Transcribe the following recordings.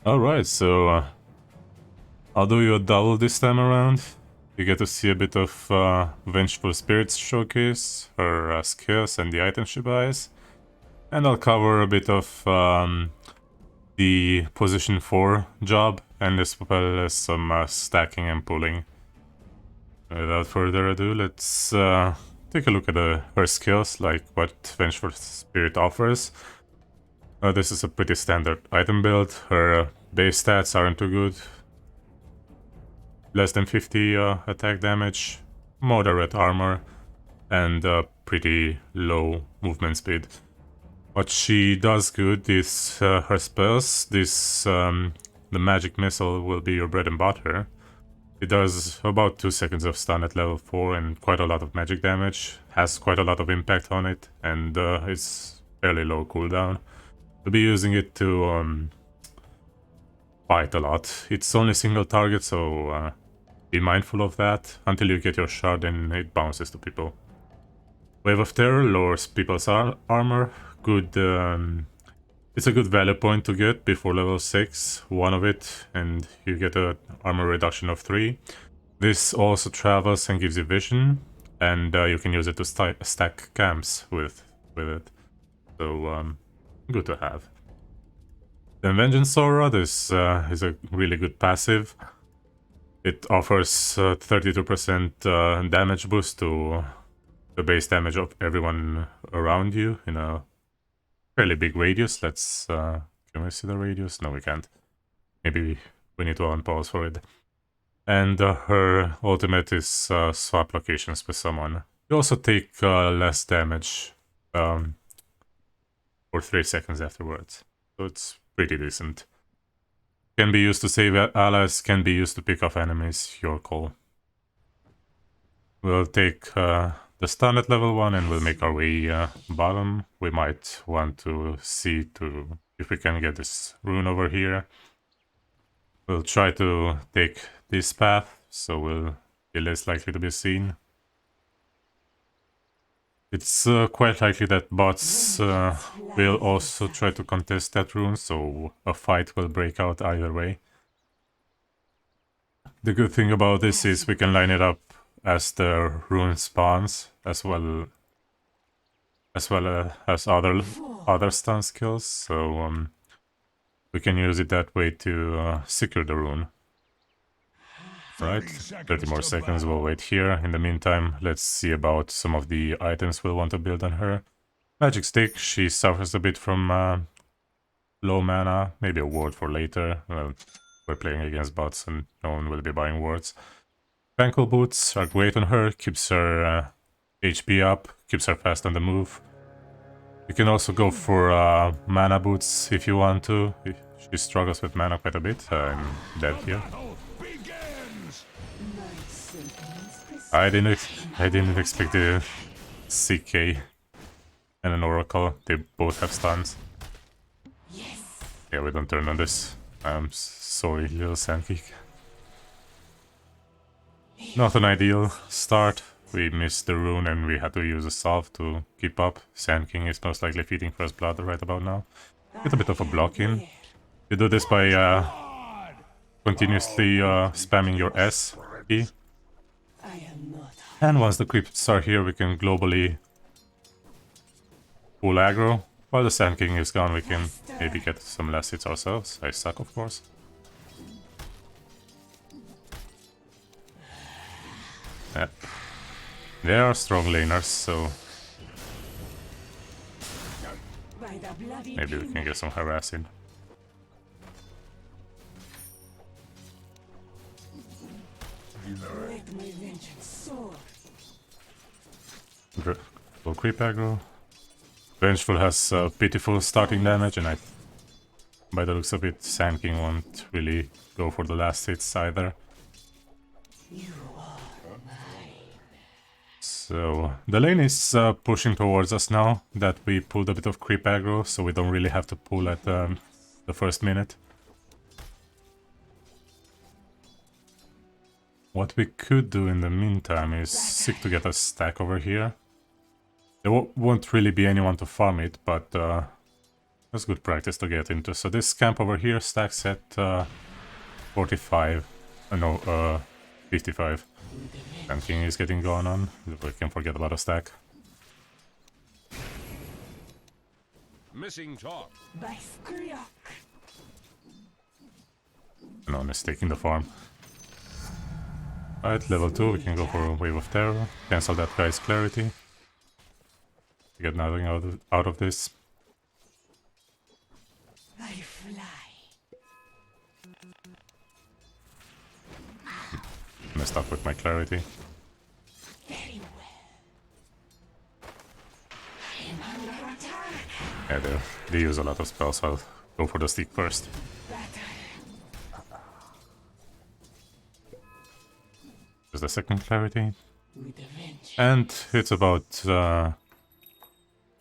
Alright, so I'll do you a double this time around. You get to see a bit of Vengeful Spirits showcase, her skills and the items she buys. And I'll cover a bit of the position 4 job, and as well as some stacking and pulling. Without further ado, let's take a look at her skills, like what Vengeful Spirit offers. This is a pretty standard item build. Her base stats aren't too good. Less than 50 attack damage, moderate armor, and pretty low movement speed. What she does good is her spells. The magic missile will be your bread and butter. It does about 2 seconds of stun at level 4 and quite a lot of magic damage. Has quite a lot of impact on it, and it's fairly low cooldown. We'll be using it to fight a lot. It's only single target, so be mindful of that. Until you get your shard and it bounces to people. Wave of Terror lowers people's armor. Good. It's a good value point to get before level 6. One of it, and you get an armor reduction of 3. This also travels and gives you vision, and you can use it to stack camps with it. So good to have. Then Vengeance Aura. This is a really good passive. It offers 32% damage boost to the base damage of everyone around you in a fairly big radius. Let's can we see the radius? No, we can't. Maybe we need to unpause for it. And her ultimate is swap locations with someone. You also take less damage for 3 seconds afterwards, so it's pretty decent. Can be used to save allies, can be used to pick off enemies, your call. We'll take the stun at level 1 and we'll make our way bottom. We might want to see if we can get this rune over here. We'll try to take this path, so we'll be less likely to be seen. It's quite likely that bots will also try to contest that rune, so a fight will break out either way. The good thing about this is we can line it up as the rune spawns, as well as other stun skills, so we can use it that way to secure the rune. Right, 30 more seconds, we'll wait here. In the meantime, let's see about some of the items we'll want to build on her. Magic Stick, she suffers a bit from low mana, maybe a ward for later. Well, we're playing against bots and no one will be buying wards. Ankle Boots are great on her, keeps her HP up, keeps her fast on the move. You can also go for Mana Boots if you want to. She struggles with mana quite a bit. I'm dead here. I didn't expect the CK and an Oracle. They both have stuns. Yeah, we don't turn on this. I'm sorry, little Sandkick. Not an ideal start. We missed the rune and we had to use a salve to keep up. Sand King is most likely feeding first blood right about now. Get a bit of a block in. You do this by continuously spamming your S key. And once the creeps are here, we can globally pull aggro. While the Sand King is gone, we can maybe get some less hits ourselves. I suck, of course. Yep. They are strong laners, so maybe we can get some harassing. Full creep aggro. Vengeful has pitiful starting damage, and by the looks of it, Sand King won't really go for the last hits either. So the lane is pushing towards us now that we pulled a bit of creep aggro, so we don't really have to pull at the first minute. What we could do in the meantime is seek to get a stack over here. There won't really be anyone to farm it, but That's good practice to get into. So this camp over here stacks at 45. No, 55. And King is getting going on. We can forget about a stack. Missing top. No mistaking the farm. Alright, level 2, we can go for a Wave of Terror. Cancel that guy's Clarity. Get nothing out of this. I fly. Messed up with my Clarity. Very well. I'm under attack. Yeah, they use a lot of spells, so I'll go for the stick first. There's the second Clarity. And it's about 3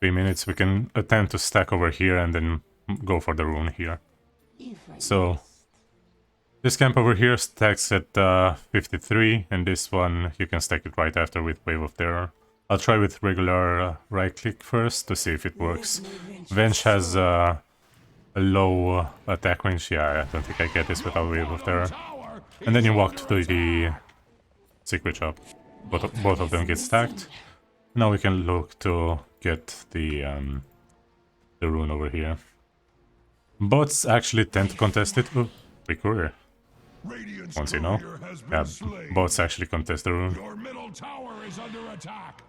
minutes. We can attempt to stack over here and then go for the rune here. So this camp over here stacks at 53, and this one you can stack it right after with Wave of Terror. I'll try with regular right click first to see if it works. Venge has a low attack range. Yeah, I don't think I get this without Wave of Terror. And then you walk to the secret shop. Both of them get stacked. Now we can look to get the rune over here. Bots actually tend to contest it. Oh, quick courier. Once you know. Yeah, bots actually contest the rune. Your middle tower is under attack.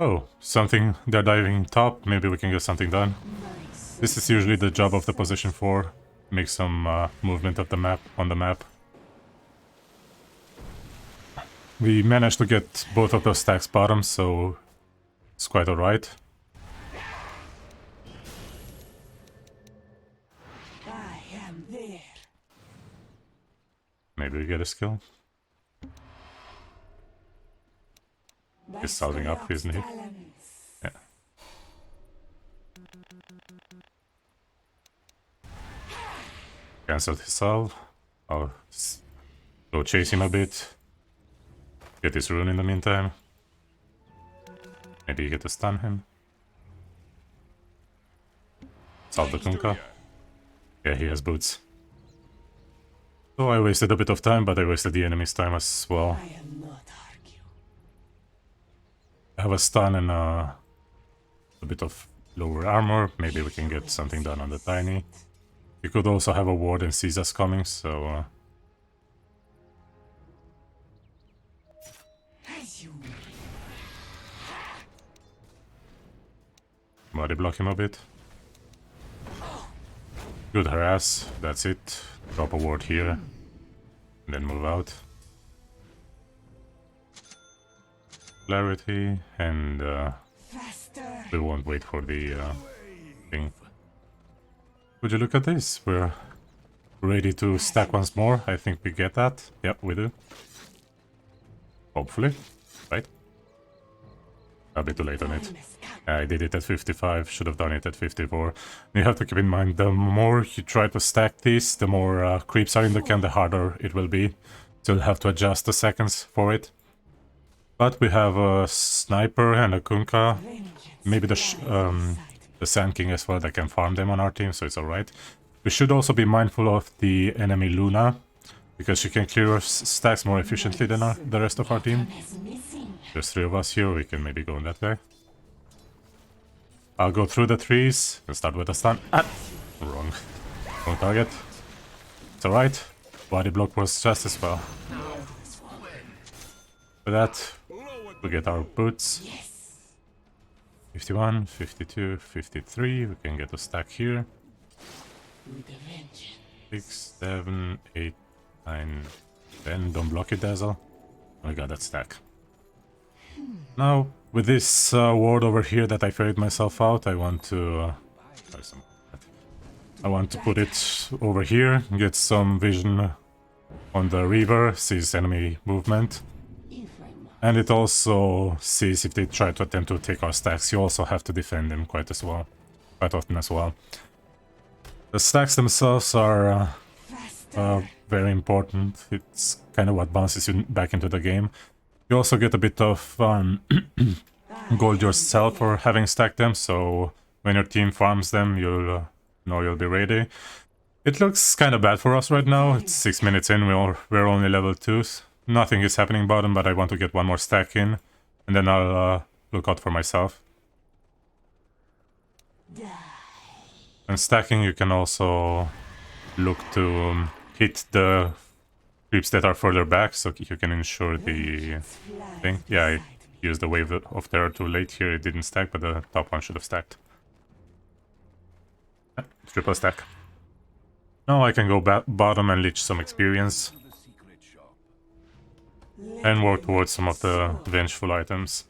Oh, something. They're diving top. Maybe we can get something done. This is usually the job of the position 4. Make some movement of the map on the map. We managed to get both of those stacks bottom, so it's quite alright. I am there. Maybe we get a skill. He's salving up, isn't he? Yeah. Cancelled his salve. I'll go chase him a bit. Get this rune in the meantime. Maybe you get to stun him. Salve the Kunkka. Yeah, he has boots. So I wasted a bit of time, but I wasted the enemy's time as well. I am not argue. I have a stun and a bit of lower armor. Maybe we can get something done on the tiny. We could also have a ward and sees us coming, so... As you body block him a bit. Good harass, that's it. Drop a ward here. And then move out. Clarity, and faster. we won't wait for the thing. Would you look at this? We're ready to stack once more. I think we get that. Yep, we do. Hopefully. Right? A bit too late on it. I did it at 55, should have done it at 54. You have to keep in mind, the more you try to stack this, the more creeps are in the camp, the harder it will be. So you'll have to adjust the seconds for it. But we have a sniper and a Kunkka. Maybe the Sand King as well that can farm them on our team, so it's alright. We should also be mindful of the enemy Luna, because she can clear stacks more efficiently than the rest of our team. There's 3 of us here, we can maybe go on that guy. I'll go through the trees and start with a stun. Ah! Wrong target. It's alright. Body block was just as well. With that, we get our boots. 51, 52, 53. We can get a stack here. 6, 7, 8, 9, 10. Don't block it, Dazzle. I got that stack. Now, with this ward over here that I ferried myself out, I want to put it over here, get some vision on the Reaver, sees enemy movement. And it also sees if they try to attempt to take our stacks. You also have to defend them quite often as well. The stacks themselves are very important. It's kind of what bounces you back into the game. You also get a bit of gold yourself for having stacked them, so when your team farms them, you'll know you'll be ready. It looks kind of bad for us right now. It's 6 minutes in, we're only level 2. Nothing is happening bottom, but I want to get one more stack in, and then I'll look out for myself. And stacking, you can also look to hit the creeps that are further back, so you can ensure the thing. Yeah, I used the wave of terror too late here. It didn't stack, but the top one should have stacked. Triple stack. Now I can go bottom and leech some experience. And work towards some of the vengeful items.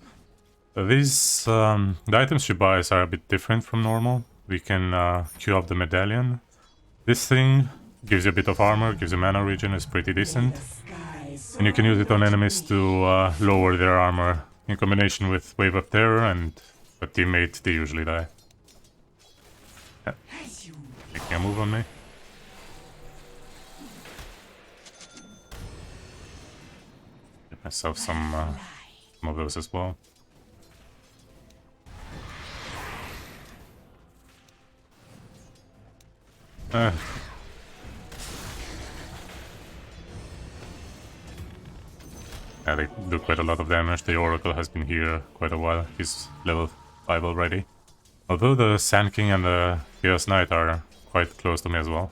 These, the items she buys are a bit different from normal. We can queue up the medallion. This thing gives you a bit of armor, gives you mana regen, is pretty decent. And you can use it on enemies to lower their armor. In combination with Wave of Terror and a teammate, they usually die. Yeah. Making a move on me. Get myself some of those as well. Yeah, they do quite a lot of damage. The Oracle has been here quite a while. He's level 5 already. Although the Sand King and the Chaos Knight are quite close to me as well.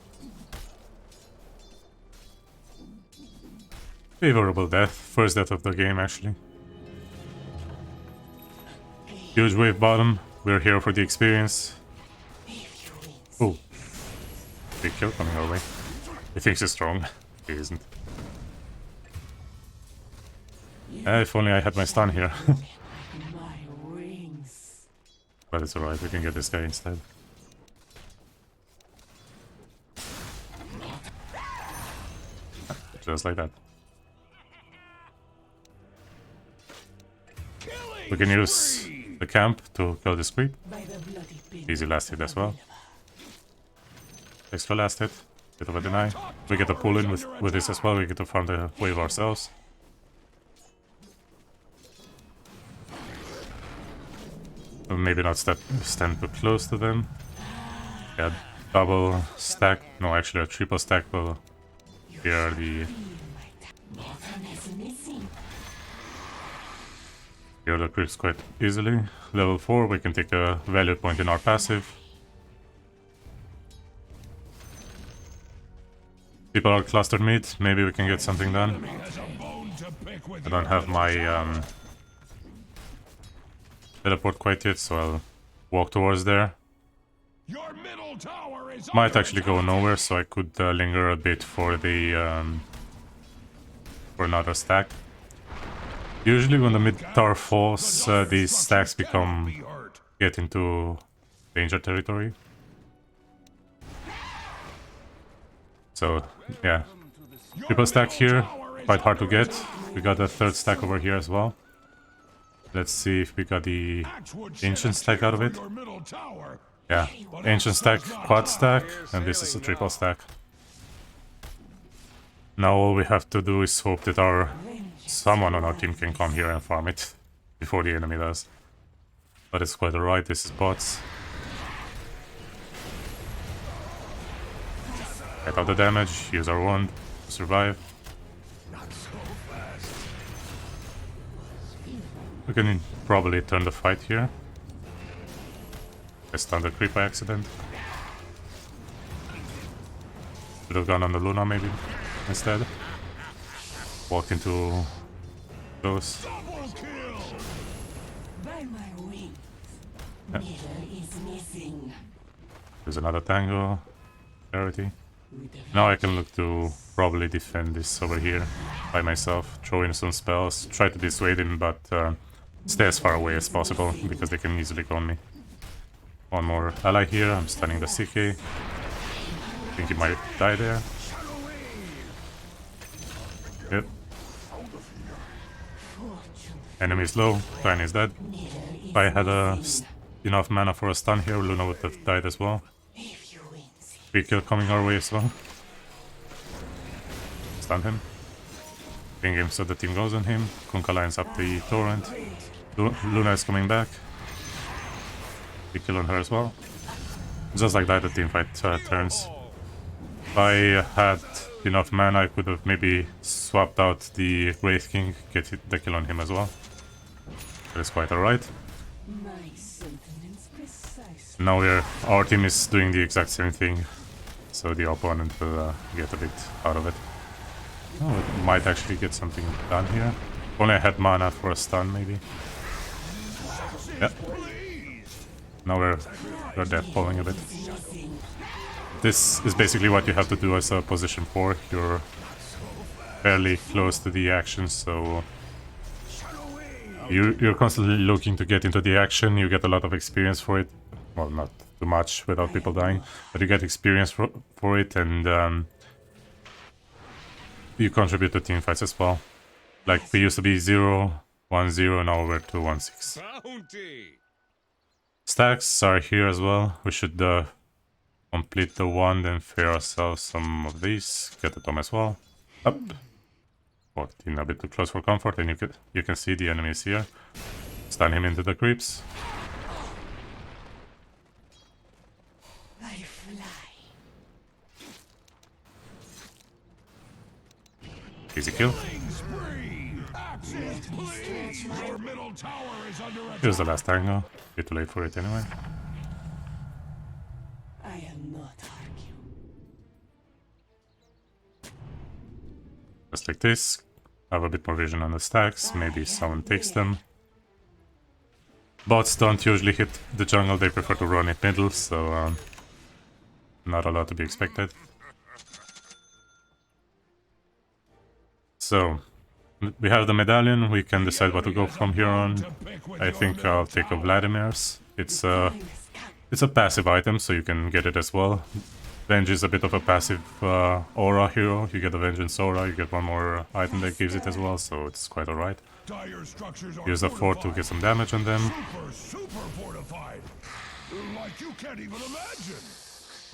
Favorable death. First death of the game, actually. Huge wave bottom. We're here for the experience. Oh. Big kill coming our way. He thinks he's strong. He isn't. If only I had my stun here. But it's alright, we can get this guy instead. Just like that. We can use the camp to kill this creep. Easy last hit as well. Extra last hit. Bit of a deny. We get a pull in with this as well. We get to farm the wave ourselves. Maybe not stand too close to them. Yeah, double stack. No, actually a triple stack will clear the creeps quite easily. Level 4, we can take a value point in our passive. People are clustered mid, maybe we can get something done. I don't have my teleport quite yet, so I'll walk towards there. Might actually go nowhere, so I could linger a bit for the for another stack. Usually when the mid tower falls, these stacks get into danger territory. So yeah, triple stack here, quite hard to get. We got a third stack over here as well. Let's see if we got the ancient stack out of it. Yeah, ancient stack, quad stack, and this is a triple stack. Now all we have to do is hope that someone on our team can come here and farm it before the enemy does. But it's quite alright, this is bots. Get out the damage, use our wand to survive. We can probably turn the fight here. I stunned the creep by accident. Should have gone on the Luna maybe instead. Walk into those. Yeah. There's another tango. Charity. Now I can look to probably defend this over here by myself. Throw in some spells. Try to dissuade him, but stay as far away as possible because they can easily con me. One more ally here. I'm stunning the CK. I think he might die there. Yep. Enemy is low. Tiny is dead. If I had enough mana for a stun here, Luna would have died as well. Free kill coming our way as well. Stun him. Ping him so the team goes on him. Kunkka lines up the torrent. Luna is coming back. the kill on her as well. Just like that, the teamfight turns. If I had enough mana, I could have maybe swapped out the Wraith King, get the kill on him as well. That is quite alright. My sentiments precise. Now our team is doing the exact same thing, so the opponent will get a bit out of it. Oh, it might actually get something done here. If only I had mana for a stun, maybe. Yeah. Now we're dead falling a bit. This is basically what you have to do as a position 4. You're fairly close to the action, so you're constantly looking to get into the action. You get a lot of experience for it. Well, not too much without people dying, but you get experience for it, and you contribute to team fights as well. Like, we used to be 0-1-0, now we're 2-1-6. Stacks are here as well. We should complete the one, then fair ourselves some of these. Get the Tom as well. Up. 14, a bit too close for comfort, and you can see the enemies here. Stun him into the creeps. I fly. Easy kill. Your middle tower is under attack. Here's the last angle. Bit too late for it anyway. I am not argue. Just like this. Have a bit more vision on the stacks. Maybe someone takes them. Bots don't usually hit the jungle. They prefer to run it middle, so not a lot to be expected. So we have the medallion. We can decide what to go from here on. I think I'll take a Vladimir's. It's a passive item, so you can get it as well. Venge is a bit of a passive aura hero. You get a Vengeance aura, you get one more item that gives it as well, so it's quite alright. Use a 4 to get some damage on them. Super fortified. Like you can't even imagine.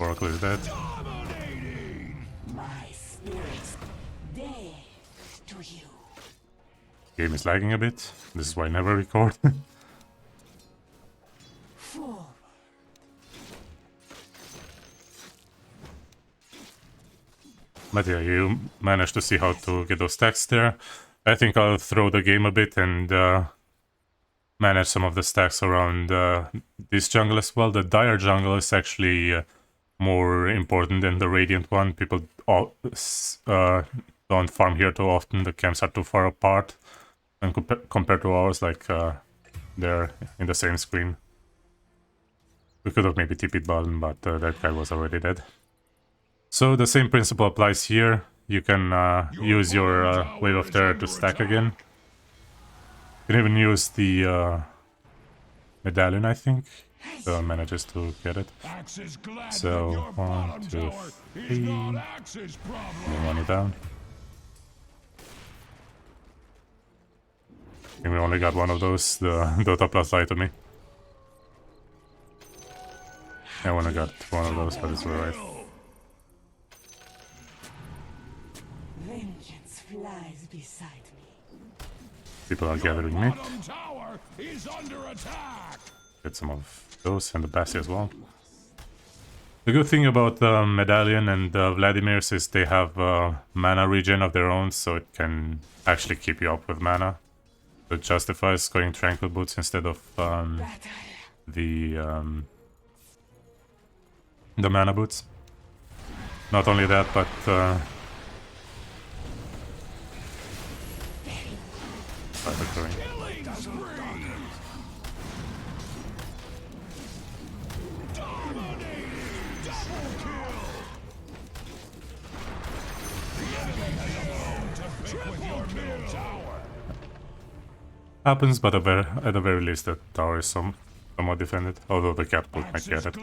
Oracle is dead. Dominating. My spirits dare to you. Game is lagging a bit. This is why I never record. Forward. But yeah, you managed to see how to get those stacks there. I think I'll throw the game a bit and manage some of the stacks around this jungle as well. The Dire jungle is actually more important than the Radiant one. People don't farm here too often. The camps are too far apart. And compared to ours, like they're in the same screen. We could have maybe TP'd button, but that guy was already dead. So the same principle applies here. You can use your Wave of Terror to stack again. You can even use the medallion, I think. Manages to get it. So 1, 2, 3. Money down. I think we only got one of those. The Dota Plus lied to me. I only got one of those, but it's alright. Vengeance flies beside me. People are gathering me. Tower is under attack. Get some of those and the Bassi as well. The good thing about Medallion and Vladimir's is they have mana regen of their own, so it can actually keep you up with mana. So it justifies going Tranquil Boots instead of the mana boots. Not only that, but happens, but at the very least the tower is somewhat defended, although the catapult might get it.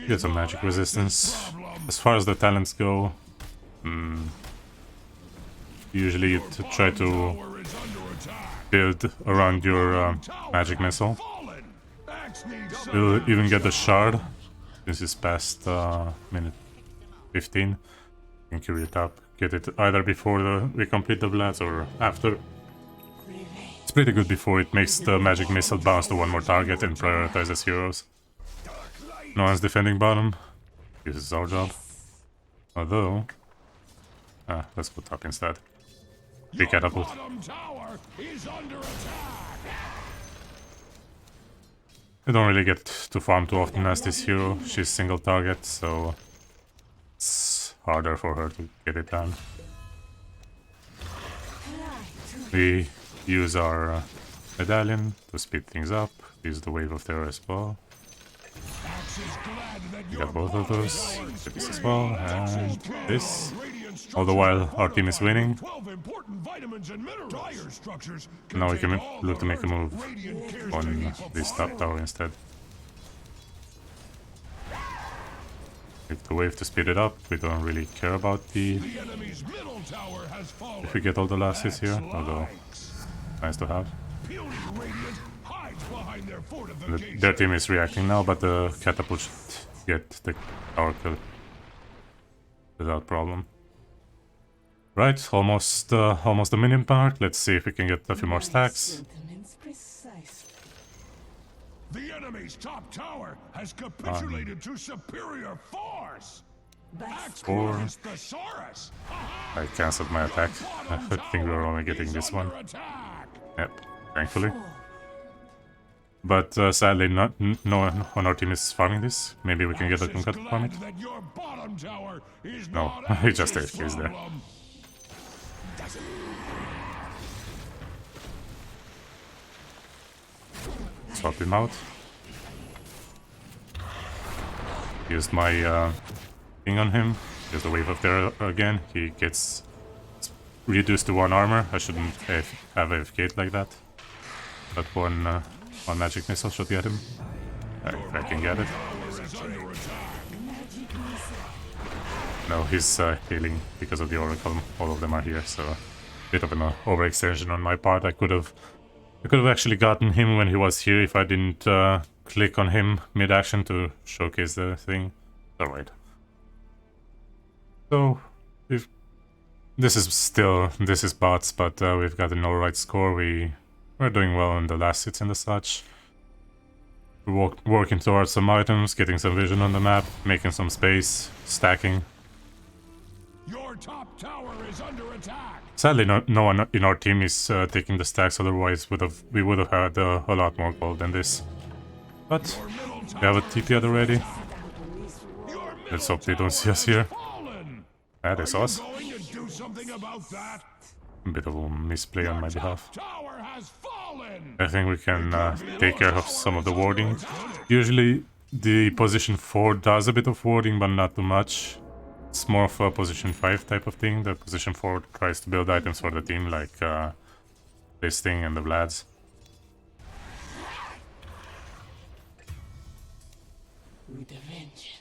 Get some magic resistance. As far as the talents go, usually you try to build around your magic missile. You'll even get the shard, since it's past minute 15. You can carry it up. Get it either before we complete the Vlads or after. It's pretty good before it makes the magic missile bounce to one more target and prioritizes heroes. No one's defending bottom. This is our job. Although... let's go top instead. Big catapult. I don't really get to farm too often as this hero. She's single target, so it's harder for her to get it done. We use our medallion to speed things up. Use the wave of terror as well. We got both of those. Get this as well, and this. All the while our team is winning. Now we can look to make a move on this top tower instead. Take the wave to speed it up. We don't really care about the... if we get all the last hits here, although nice to have. Their team is reacting now, but the catapult should get the tower kill without problem. Right, almost the minion part. Let's see if we can get a few more stacks. The enemy's top tower has capitulated to superior force. Four. I cancelled my attack. I think we were only getting this one. Yep, thankfully. But sadly, no one on our team is farming this. Maybe we can get a Kunkat to farm it. No, he just AFKs there. Swap him out. Used my thing on him. Used the wave of terror again. He gets reduced to 1 armor. I shouldn't have AFK'd like that. But one magic missile should get him. If I can get it. No, he's healing because of the oracle. All of them are here, so bit of an overextension on my part. I could have actually gotten him when he was here if I didn't click on him mid-action to showcase the thing. Alright. So, if this is bots, but we've got an alright score. We're doing well in the last hits and the such. We're working towards some items, getting some vision on the map, making some space, stacking. Your top tower is under attack. Sadly, no one in our team is taking the stacks, otherwise we would have had a lot more gold than this. But we have a TP already. Let's hope they don't see us here. Yeah, they saw us. A bit of a misplay on my behalf. I think we can take care of some of the warding. Usually the position 4 does a bit of warding, but not too much. It's more of a position 5 type of thing. The position 4 tries to build items for the team, like this thing and the Vlads. With a vengeance.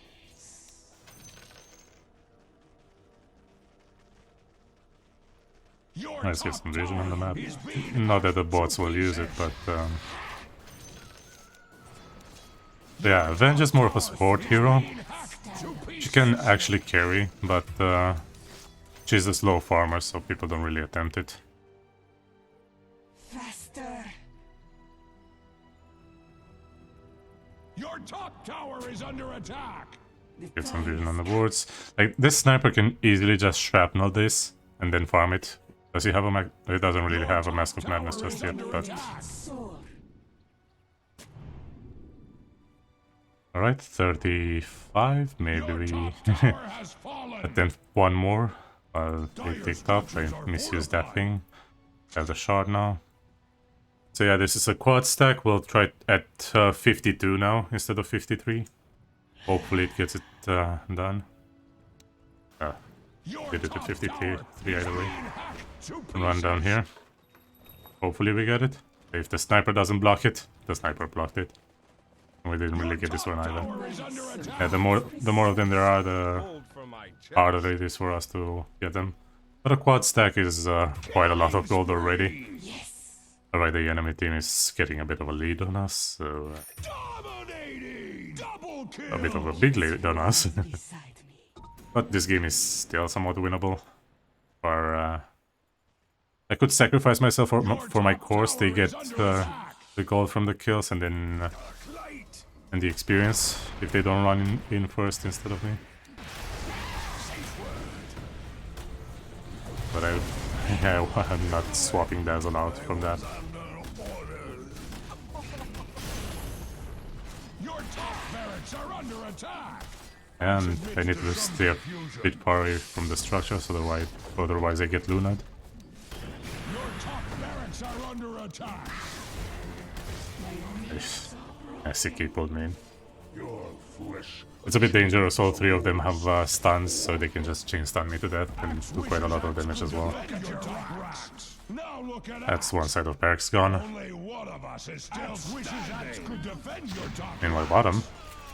Let's get some vision on the map. Not that the bots will use it, but yeah, Venge is more of a support hero. She can actually carry, but she's a slow farmer, so people don't really attempt it. Faster. Your top tower is under attack. Get some vision on the boards. Like, this sniper can easily just shrapnel this and then farm it. Does he have a He doesn't really have a Mask of Madness just yet, but... Alright, 35, maybe we attempt one more. They take top, I misused that thing. Have the shard now. So yeah, this is a quad stack. We'll try it at 52 now instead of 53. Hopefully it gets it done. Did it at 53 either way. Run down here. Hopefully we get it. If the sniper doesn't block it, the sniper blocked it. We didn't really get this one either. Yeah, the more of them there are, the harder it is for us to get them. But a quad stack is quite a lot of gold already. Alright, the enemy team is getting a bit of a lead on us, so... a bit of a big lead on us. But this game is still somewhat winnable. I could sacrifice myself for my course. They get the gold from the kills and then and the experience if they don't run in first instead of me. But I'm not swapping Dazzle out from that. Your top barracks are under attack. And I need to stay a bit far away from the structures, otherwise I get lunaed. Your top barracks are under attack. I see keep pulled me in. Your flesh. It's a bit dangerous, all three of them have stuns, so they can just chain stun me to death and do quite a lot of damage as well. Now look at That's one side of barracks gone. only one of us is still wishes axe could defend your top. Meanwhile, bottom,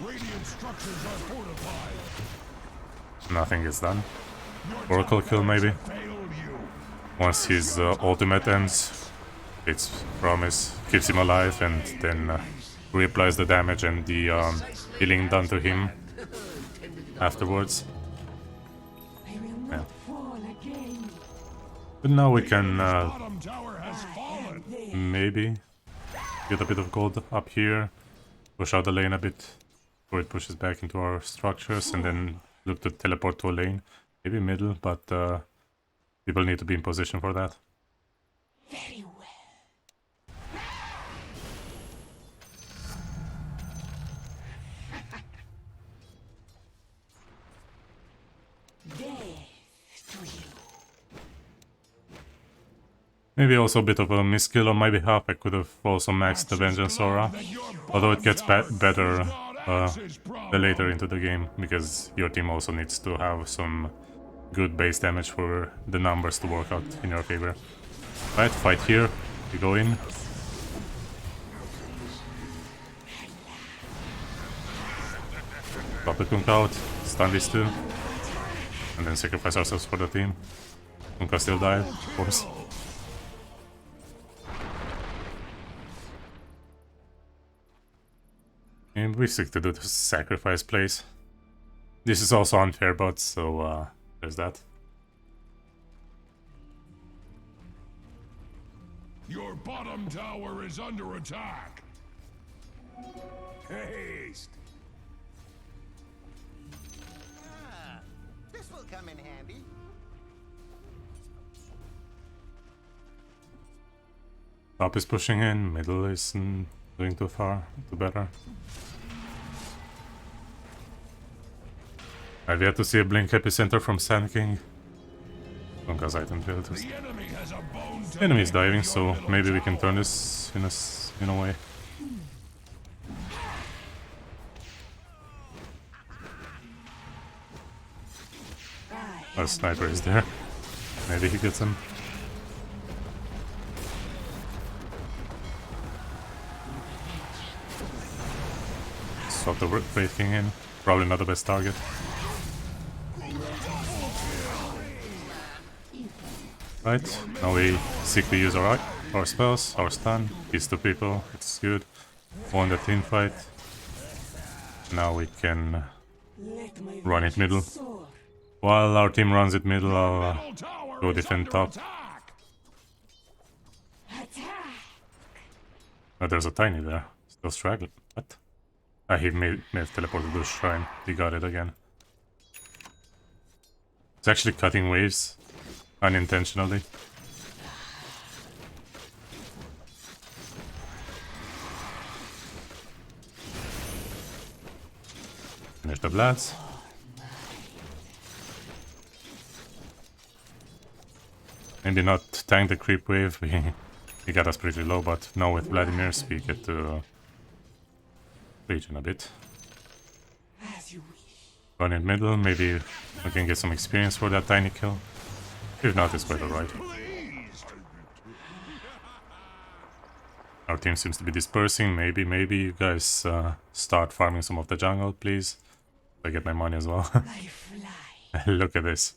Radiant structures are fortified. nothing is done. Oracle kill maybe. Failed you. Once his ultimate ends, it's promise, keeps him alive, and then reapplies the damage and the healing done to him afterwards. I will not fall again. But now we can Bottom tower has fallen. maybe get a bit of gold up here, push out the lane a bit before it pushes back into our structures, and then look to teleport to a lane. Maybe middle, but people need to be in position for that. Very well. Death to you. Maybe also a bit of a miskill on my behalf. I could have also maxed the Vengeance aura, although it gets better the later into the game, because your team also needs to have some good base damage for the numbers to work out in your favor. Right, fight here, we go in. Drop the Kunkka out, stun these two, and then sacrifice ourselves for the team. Kunkka still died, of course. And we stick to do the sacrifice plays. This is also unfair, but so there's that. Your bottom tower is under attack. Haste. This will come in handy. Top is pushing in, middle isn't doing too better. I've yet to see a blink epicenter from Sand King. Kunkka's item failed. The enemy has a bone to Enemy's pick with diving, your so middle maybe we tower. can turn this in a way. Our sniper is there. Maybe he gets him. Swap the Wraith King in. Probably not the best target. Right, now we seek to use our spells, our stun, these two people, it's good. Won the team fight. Now we can Let my run it middle. soar. While our team runs it middle, I'll Middle tower go is defend under top. attack. Attack! Oh, there's a tiny there, still straggling. What? Ah, he may have teleported to the shrine. He got it again. It's actually cutting waves, unintentionally. Finish the blast. Maybe not tank the creep wave, he got us pretty low, but now with Vladimir's we get to regen a bit. As you wish. Run in middle, maybe we can get some experience for that tiny kill. If not, it's quite alright. Pleased. Our team seems to be dispersing, maybe you guys start farming some of the jungle, please. I get my money as well. I fly. Look at this.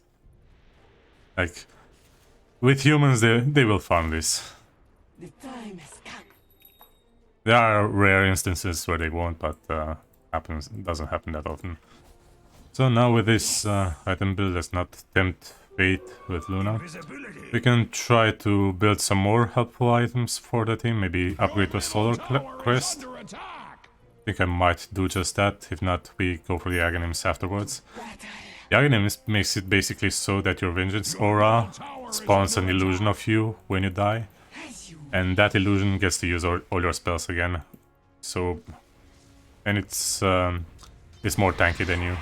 Like, with humans they will farm this. The time has come. There are rare instances where they won't, but doesn't happen that often. So now with this item build, let's not tempt Fate with Luna. We can try to build some more helpful items for the team, maybe upgrade to a Solar Crest. I think I might do just that, if not we go for the Aghanims afterwards. The Aghanims makes it basically so that your Vengeance aura spawns an illusion of you when you die, and that illusion gets to use all your spells again. So, and it's more tanky than you.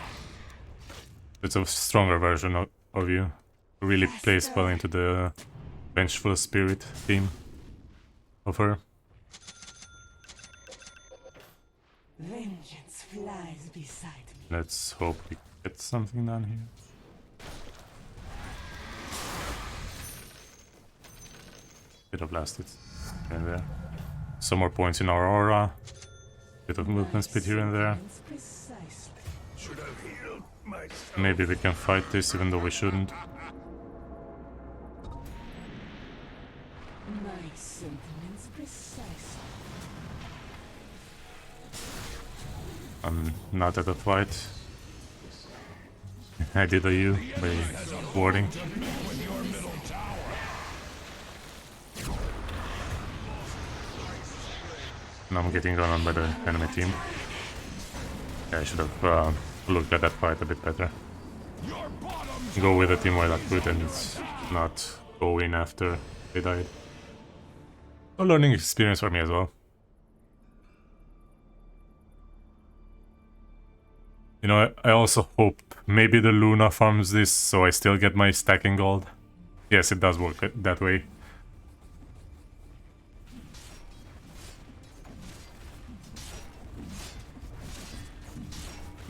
It's a stronger version of you. It really plays well into the Vengeful Spirit theme of her. Vengeance flies beside me. Let's hope we get something done here. Bit of blasted in there. Some more points in our aura. Bit of movement speed here and there. Should have healed myself. Maybe we can fight this even though we shouldn't. My sentiments precisely. I'm not at a fight. I did a U by warding. Now I'm getting run on by the enemy team. Yeah, I should have looked at that fight a bit better. Go with the team while I could and not go in after they died. A learning experience for me as well. You know, I also hope maybe the Luna farms this so I still get my stacking gold. Yes, it does work that way.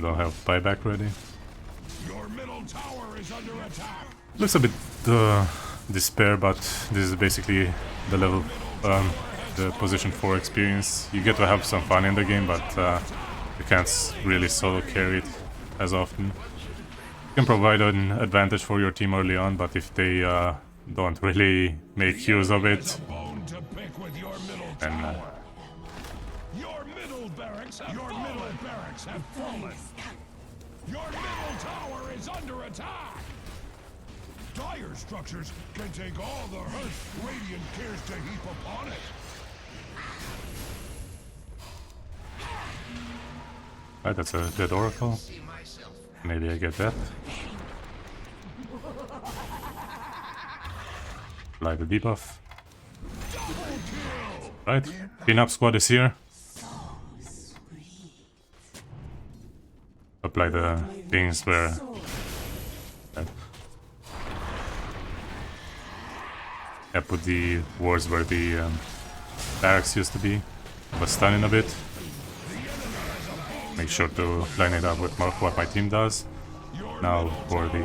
Don't have buyback ready. Your middle tower is under attack. Looks a bit despair, but this is basically the level, the position 4 experience. You get to have some fun in the game, but you can't really solo carry it as often. You can provide an advantage for your team early on, but if they don't really make use of it, then Your middle barracks have fallen. Your middle tower is under attack. Dire structures can take all the hurt Radiant cares to heap upon it. right, that's a dead oracle. Maybe I get that. Apply the debuff. Right, cleanup squad is here. Apply the things where... I put the wards where the barracks used to be. But stun in a bit. Make sure to line it up with what my team does. Now for the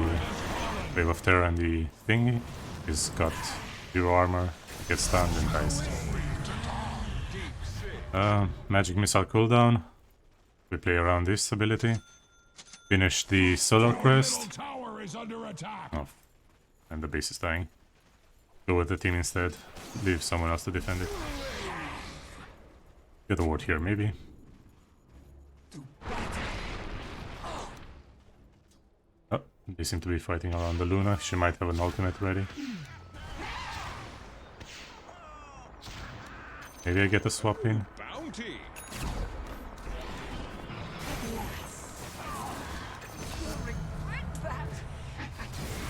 Wave of Terror and the thingy. He's got 0 armor, gets stunned and dies. Magic Missile cooldown. We play around this ability. Finish the Solar Crest. Oh, and the base is dying. Go with the team instead. Leave someone else to defend it. Get a ward here, maybe. Oh, they seem to be fighting around the Luna. She might have an ultimate ready. Maybe I get a swap in.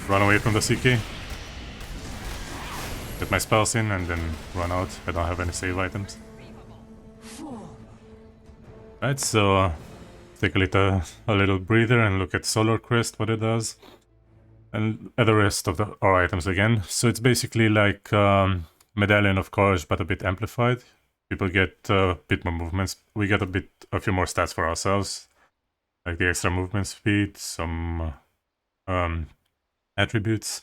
Run away from the CK. Get my spells in and then run out. I don't have any save items. Right, so take a little breather and look at Solar Crest, what it does. And at the rest of our items again. So it's basically like Medallion of Courage, but a bit amplified. People get a bit more movements. We get a few more stats for ourselves. Like the extra movement speed, some attributes.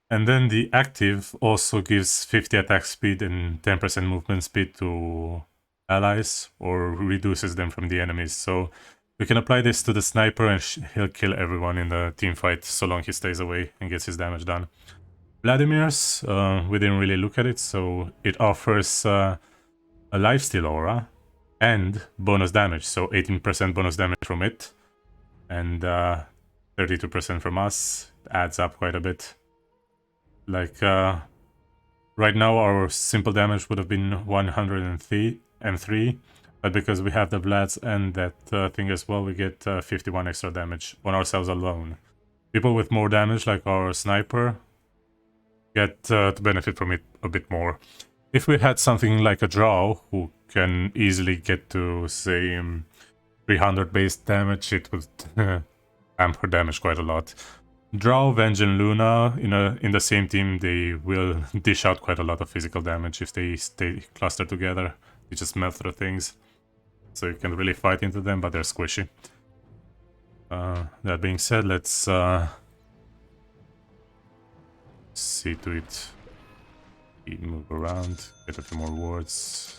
And then the active also gives 50 attack speed and 10% movement speed to allies, or reduces them from the enemies. So we can apply this to the sniper and he'll kill everyone in the team fight so long he stays away and gets his damage done. Vladimir's, we didn't really look at it, so it offers a lifesteal aura and bonus damage. So 18% bonus damage from it and 32% from us. It adds up quite a bit. Like, right now our simple damage would have been 103, but because we have the Vlads and that thing as well, we get 51 extra damage on ourselves alone. People with more damage, like our sniper, get to benefit from it a bit more. If we had something like a Drow, who can easily get to, say, 300 base damage, it would amp her damage quite a lot. Drow, Venge, and Luna in the same team, they will dish out quite a lot of physical damage if they stay clustered together. They just melt through things, so you can really fight into them, but they're squishy. That being said, let's see to it. Move around, get a few more wards,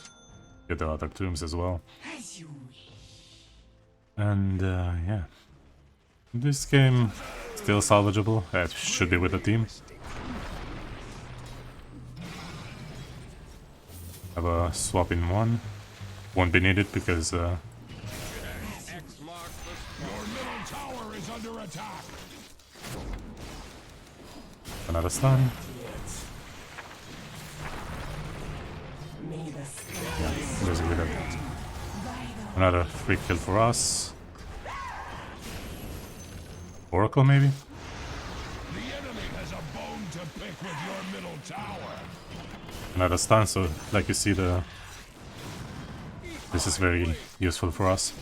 get the other tombs as well. As you wish. And yeah, this game still salvageable. It should be with the team. Have a swap in one. Won't be needed because Your middle tower is under attack. another stun. May the sky Yeah, basically that. Another free kill for us. Oracle maybe? The enemy has a bone to pick with your middle tower. Another stun, so like you see this is very useful for us.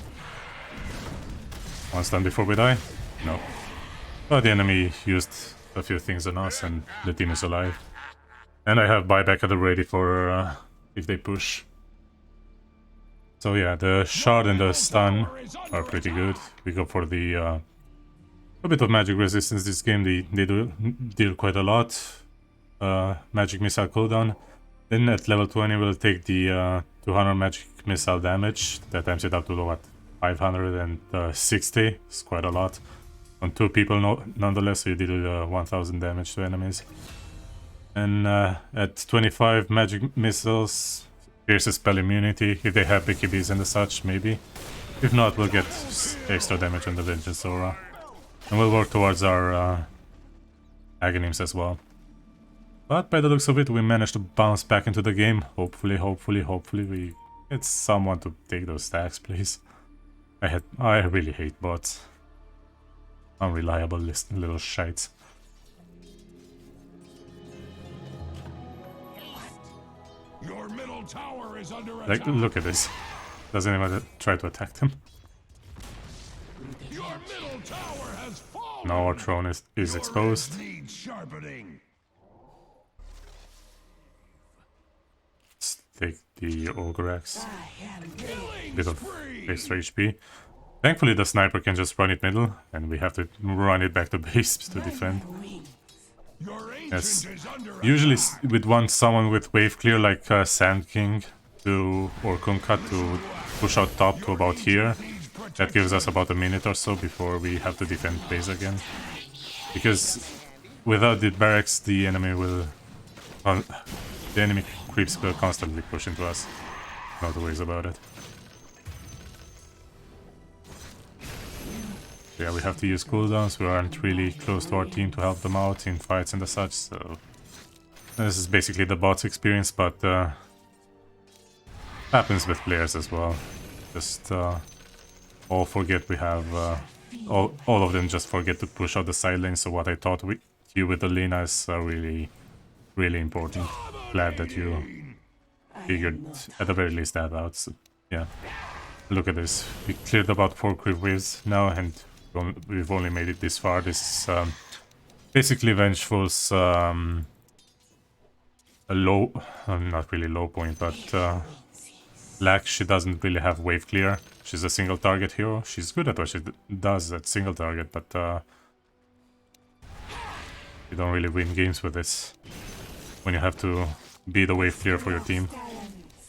One stun before we die? No. But the enemy used a few things on us and the team is alive. And I have buyback at the ready for if they push. So yeah, the shard and the stun are pretty good. We go for the a bit of magic resistance this game. They do deal quite a lot. Magic missile cooldown. Then at level 20 we'll take the 200 magic missile damage. That times it up to what, 560. It's quite a lot. On 2 people nonetheless, so you deal 1000 damage to enemies. And at 25 magic missiles, pierces spell immunity. If they have BKBs and such, maybe. If not, we'll get extra damage on the Vengeance Aura. And we'll work towards our Aghanim's as well. But by the looks of it, we managed to bounce back into the game. Hopefully we get someone to take those stacks, please. I really hate bots. Unreliable little shites. Your middle tower is under Like, attack. look at this. Doesn't even try to attack them. Your middle tower has fallen. Now our throne is exposed. Needs sharpening. Let's take the Ogre Axe. I am Killing Bit of spree. extra HP. Thankfully the sniper can just run it middle, and we have to run it back to base to defend. wings. Your ancient Yes. is under Usually attack. we'd want someone with wave clear like Sand King or Kunkka to push out top to about here. That gives us about a minute or so before we have to defend base again. Because without the barracks, the enemy creeps will constantly push into us. No two ways about it. Yeah, we have to use cooldowns. We aren't really close to our team to help them out in fights and such, so this is basically the bot's experience, but happens with players as well. Just all forget we have all of them just forget to push out the side lane. So what I thought you with the Lina is really important. Glad that you figured at the very least that out. So, yeah, look at this. We cleared about 4 creep waves now, and we've only made it this far. This is basically Vengeful's a low, not really low point, but lack. She doesn't really have wave clear. She's a single target hero. She's good at what she does at single target, but you don't really win games with this when you have to be the wave clear for your team.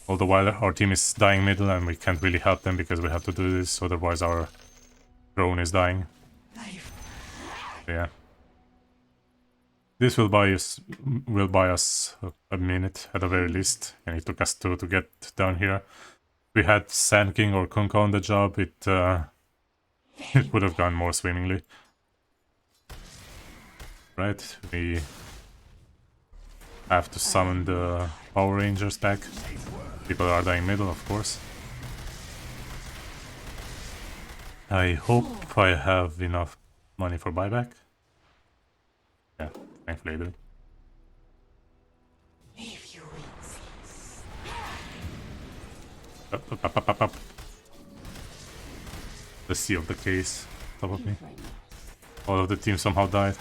All the while our team is dying middle and we can't really help them because we have to do this, otherwise our drone is dying. Yeah. This will buy us a minute at the very least, and it took us 2 to get down here. If we had Sand King or Kunkka on the job, it would have gone more swimmingly. Right, we I have to summon the Power Rangers back. People are dying middle, of course. I hope I have enough money for buyback. Yeah, thankfully I do. If you insist. Up. The sea of the case, top of me. All of the team somehow died.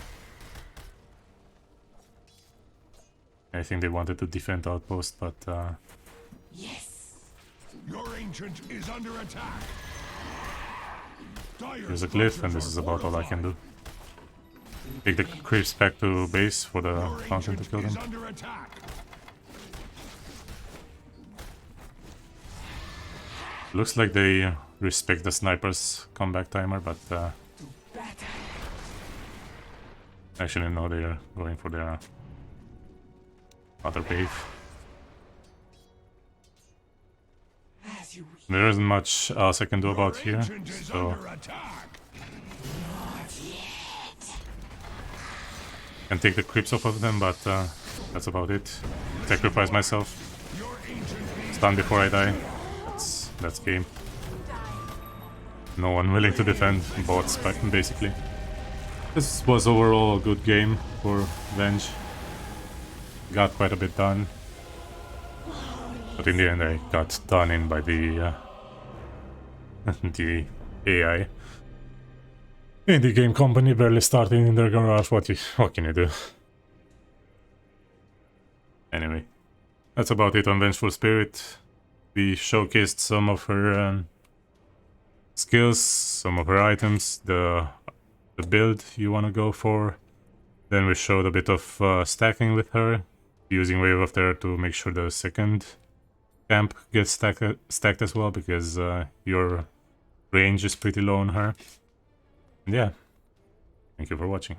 I think they wanted to defend outpost, but Yes. Your ancient is under attack. there's a cliff, and this is about all I can do. Take the creeps back to base for the fountain to kill them. Under attack. Looks like they respect the sniper's comeback timer, but actually no, they're going for their other wave. As you wish. There isn't much else I can do about here, Ancient is so under attack. I can take the creeps off of them, but that's about it. Sacrifice myself. Your ancient Stun before I die. That's game. No one willing to defend bots, basically. This was overall a good game for Venge. Got quite a bit done. But in the end I got done in by the the AI. Indie game company barely starting in their garage. What can you do? Anyway, that's about it on Vengeful Spirit. We showcased some of her skills, some of her items, the build you want to go for. Then we showed a bit of stacking with her, using Wave of Terror to make sure the second camp gets stacked as well, because your range is pretty low on her. And yeah, thank you for watching.